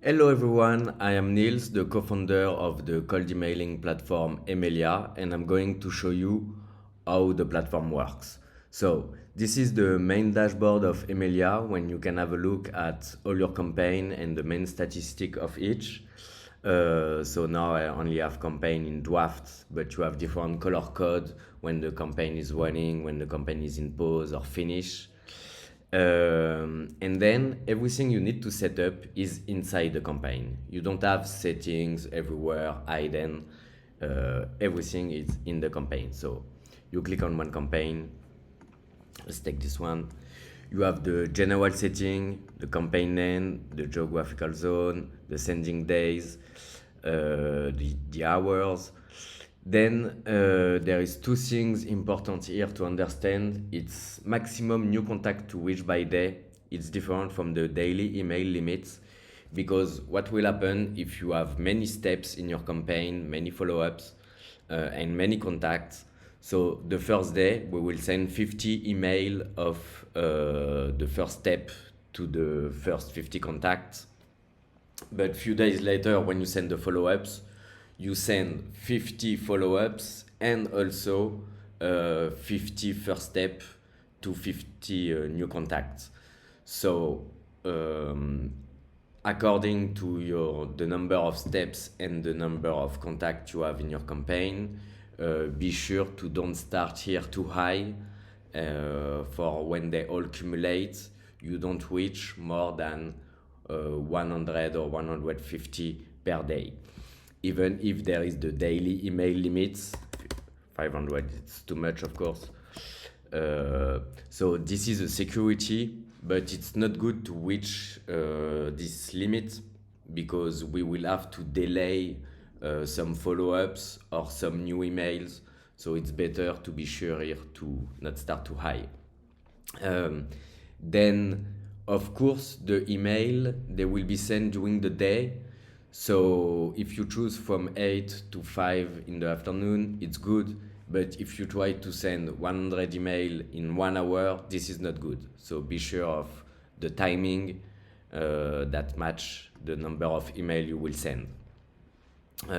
Hello everyone, I am Niels, the co-founder of the cold emailing platform Emalia, and I'm going to show you how the platform works. So this is the main dashboard of Emalia when you can have a look at all your campaign and the main statistic of each. So now I only have campaign in draft, but you have different color code when the campaign is running, when the campaign is in pause or finish. And then everything you need to set up is inside the campaign. You don't have settings everywhere hidden. Everything is in the campaign. So you click on one campaign. Let's take this one. You have the general setting, the campaign name, the geographical zone, the sending days, the hours. Then there is two things important here to understand. It's maximum new contact to reach by day. It's different from the daily email limits because what will happen if you have many steps in your campaign, many follow-ups, and many contacts. So the first day we will send 50 email of the first step to the first 50 contacts. But few days later, when you send the follow-ups, you send 50 follow-ups and also 50 first step to 50 new contacts. So according to the number of steps and the number of contacts you have in your campaign, be sure to don't start here too high. For when they all accumulate, you don't reach more than 100 or 150 per day. Even if there is the daily email limits, 500 it's too much, of course. So this is a security, but it's not good to reach this limit because we will have to delay some follow-ups or some new emails. So it's better to be sure here to not start too high. Then, of course, the email, they will be sent during the day. So if you choose from 8 to 5 in the afternoon, it's good. But if you try to send 100 email in 1 hour, this is not good. So be sure of the timing that match the number of email you will send.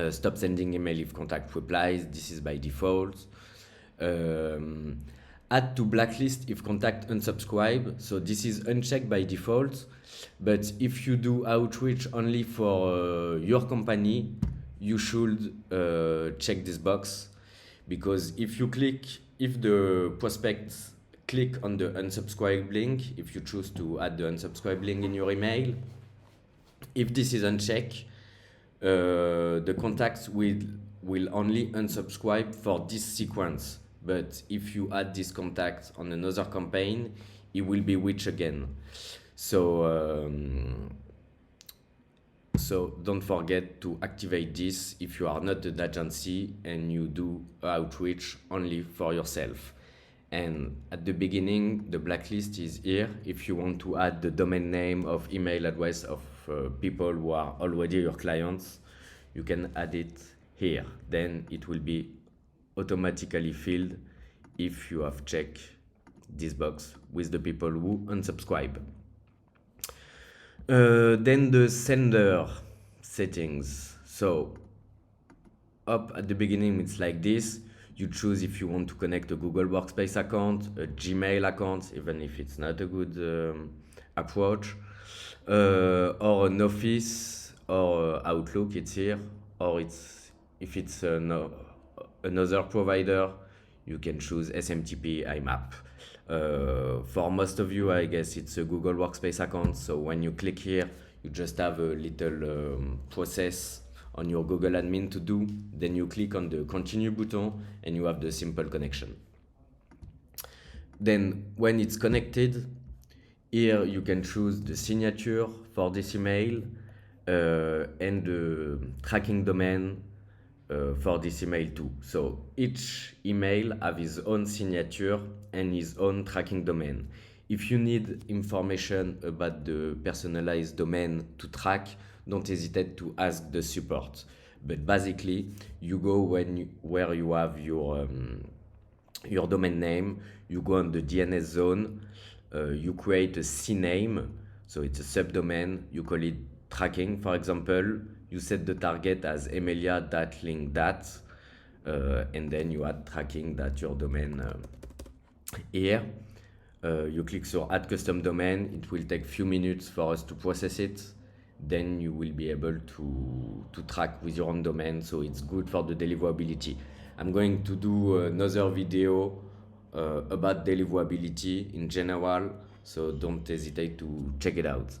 Stop sending email if contact replies. This is by default. Add to blacklist if contact unsubscribe. So this is unchecked by default. But if you do outreach only for your company, you should check this box, because if the prospects click on the unsubscribe link, if you choose to add the unsubscribe link in your email, if this is unchecked, the contacts will only unsubscribe for this sequence. But if you add this contact on another campaign, it will be reached again. So don't forget to activate this if you are not an agency and you do outreach only for yourself. And at the beginning, the blacklist is here. If you want to add the domain name of email address of people who are already your clients, you can add it here. Then it will be automatically filled if you have checked this box with the people who unsubscribe. Then the sender settings. So up at the beginning, it's like this. You choose if you want to connect a Google Workspace account, a Gmail account, even if it's not a good approach, or an Office or Outlook, it's here, or if it's another provider, you can choose SMTP, IMAP. For most of you, I guess it's a Google Workspace account. So when you click here, you just have a little process on your Google admin to do. Then you click on the continue button and you have the simple connection. Then when it's connected, here you can choose the signature for this email and the tracking domain for this email too. So each email have his own signature and his own tracking domain. If you need information about the personalized domain to track, don't hesitate to ask the support. But basically, you go where you have your domain name, you go on the DNS zone, you create a CNAME, so it's a subdomain, you call it tracking. For example, you set the target as emilia.link.dat, and then you add tracking that your domain here. You click sur add custom domain. It will take few minutes for us to process it. Then you will be able to track with your own domain, so it's good for the deliverability. I'm going to do another video about deliverability in general, so don't hesitate to check it out.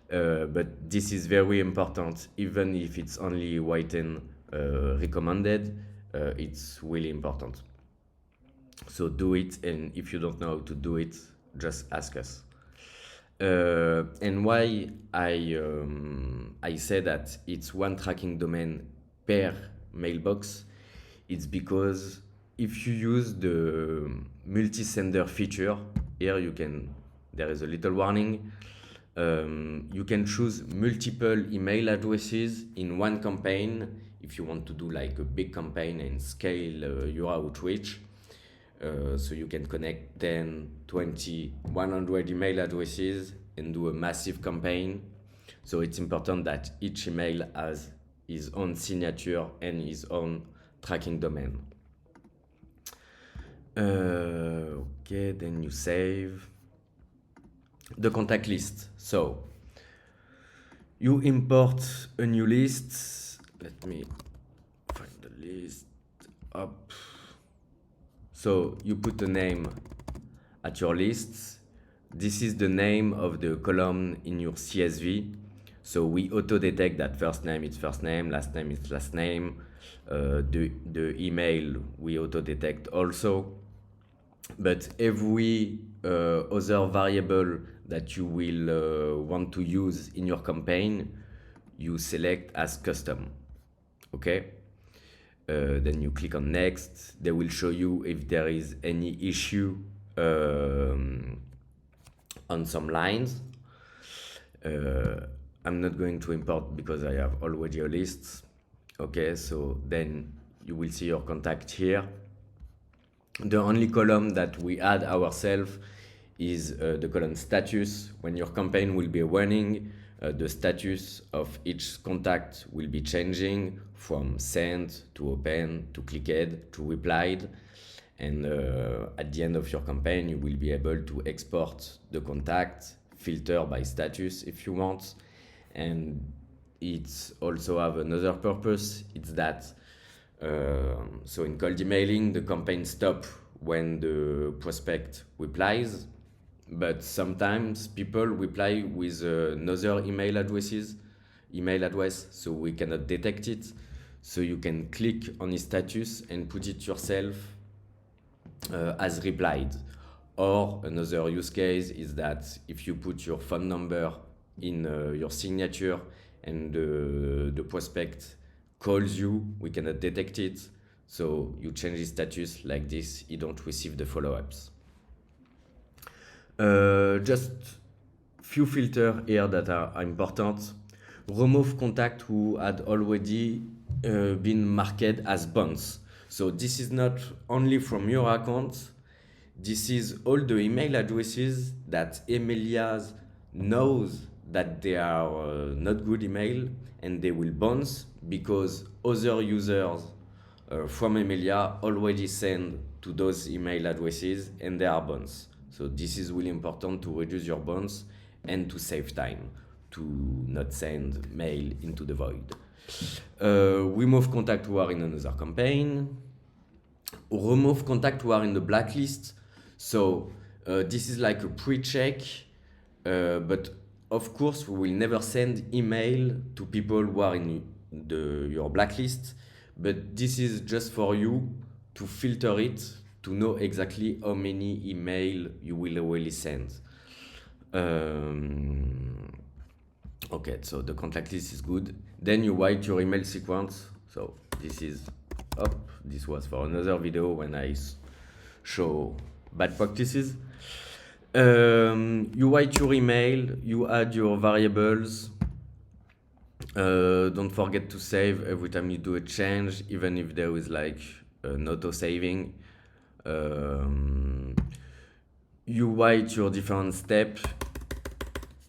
But this is very important, even if it's only whiten recommended, it's really important. So do it, and if you don't know how to do it, just ask us. And why I say that it's one tracking domain per mailbox, it's because if you use the multi-sender feature, here there is a little warning. You can choose multiple email addresses in one campaign if you want to do like a big campaign and scale your outreach. So you can connect 10, 20, 100 email addresses and do a massive campaign. So it's important that each email has his own signature and his own tracking domain. Okay, then you save the contact list. So you import a new list. Let me find the list up. So you put a name at your lists. This is the name of the column in your CSV. So we auto-detect that first name is first name, last name is last name. The email we auto-detect also. But every other variable that you will want to use in your campaign, you select as custom. Okay? Then you click on next. They will show you if there is any issue on some lines. I'm not going to import because I have already a list. Okay, so then you will see your contact here. The only column that we add ourselves is the column status. When your campaign will be running, the status of each contact will be changing from sent to open to clicked to replied. And at the end of your campaign, you will be able to export the contact, filter by status if you want. And it also have another purpose. It's that so in cold emailing, the campaign stops when the prospect replies, but sometimes people reply with another email address, so we cannot detect it. So you can click on his status and put it yourself as replied. Or another use case is that if you put your phone number in your signature and the prospect calls you, we cannot detect it. So you change his status like this, you don't receive the follow-ups. Just few filters here that are important. Remove contact who had already been marked as bounce. So this is not only from your account, this is all the email addresses that Emilia knows that they are not good email and they will bounce because other users from Emilia already send to those email addresses and they are bounce. So this is really important to reduce your bounce and to save time, to not send mail into the void. Remove contact who are in another campaign. Remove contact who are in the blacklist. So this is like a pre-check, but of course we will never send email to people who are in your blacklist, but this is just for you to filter it, to know exactly how many email you will really send. Okay, so the contact list is good. Then you write your email sequence. So this is up. This was for another video when I show bad practices. You write your email, you add your variables. Don't forget to save every time you do a change, even if there is like an auto saving. You write your different steps.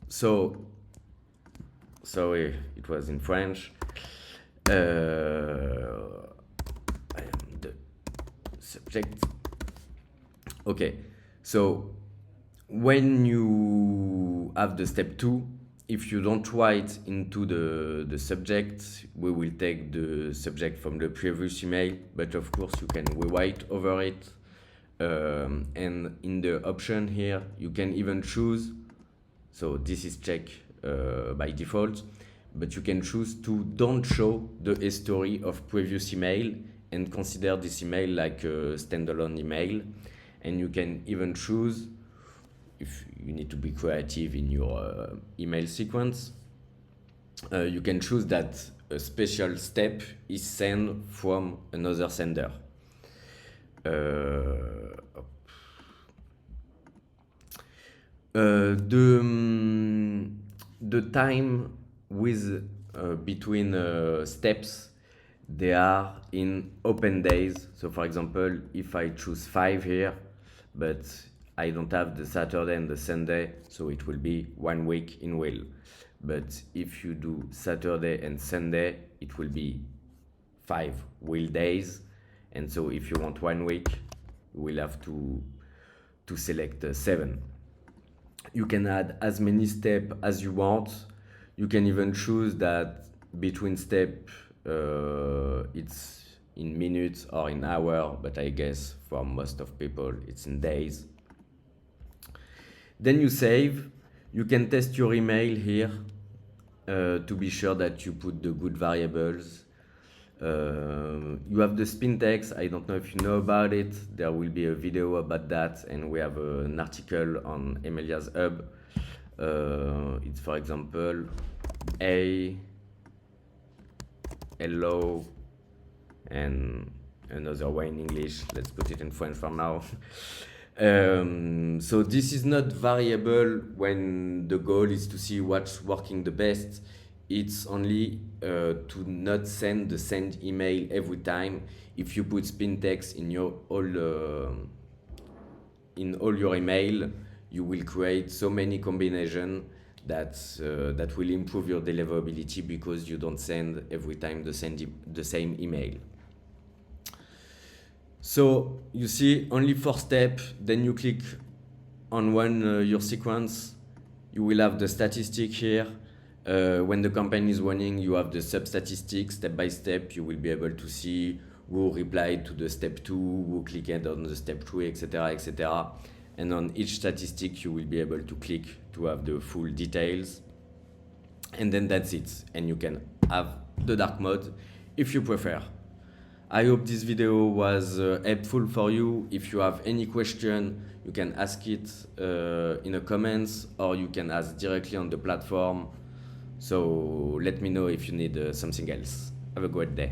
So sorry, it was in French. I am the subject. Okay, so when you have the step 2, if you don't write into the subject, we will take the subject from the previous email, but of course you can rewrite over it. And in the option here, you can even choose, so this is check by default, but you can choose to don't show the history of previous email and consider this email like a standalone email. And you can even choose, if you need to be creative in your email sequence, you can choose that a special step is sent from another sender. The time with between steps, they are in open days. So for example, if I choose 5 here, but I don't have the Saturday and the Sunday, so it will be 1 week in real. But if you do Saturday and Sunday, it will be 5 real days. And so if you want 1 week, you will have to select 7. You can add as many steps as you want. You can even choose that between step it's in minutes or in hour, but I guess for most of people it's in days. Then you save. You can test your email here to be sure that you put the good variables. You have the spin text. I don't know if you know about it. There will be a video about that, and we have an article on Emelia's Hub. It's, for example, hello, and another way in English. Let's put it in French for now. So this is not variable when the goal is to see what's working the best. It's only to not send the send email every time. If you put spin text in your all your email, you will create so many combinations that will improve your deliverability because you don't send every time the same email. So you see only 4 steps, then you click on your sequence, you will have the statistic here. When the campaign is running, you have the sub-statistics step by step. You will be able to see who replied to the step 2, who clicked on the step 3, etc., etc. And on each statistic, you will be able to click to have the full details. And then that's it. And you can have the dark mode if you prefer. I hope this video was helpful for you. If you have any question, you can ask it in the comments, or you can ask directly on the platform. So let me know if you need something else. Have a great day.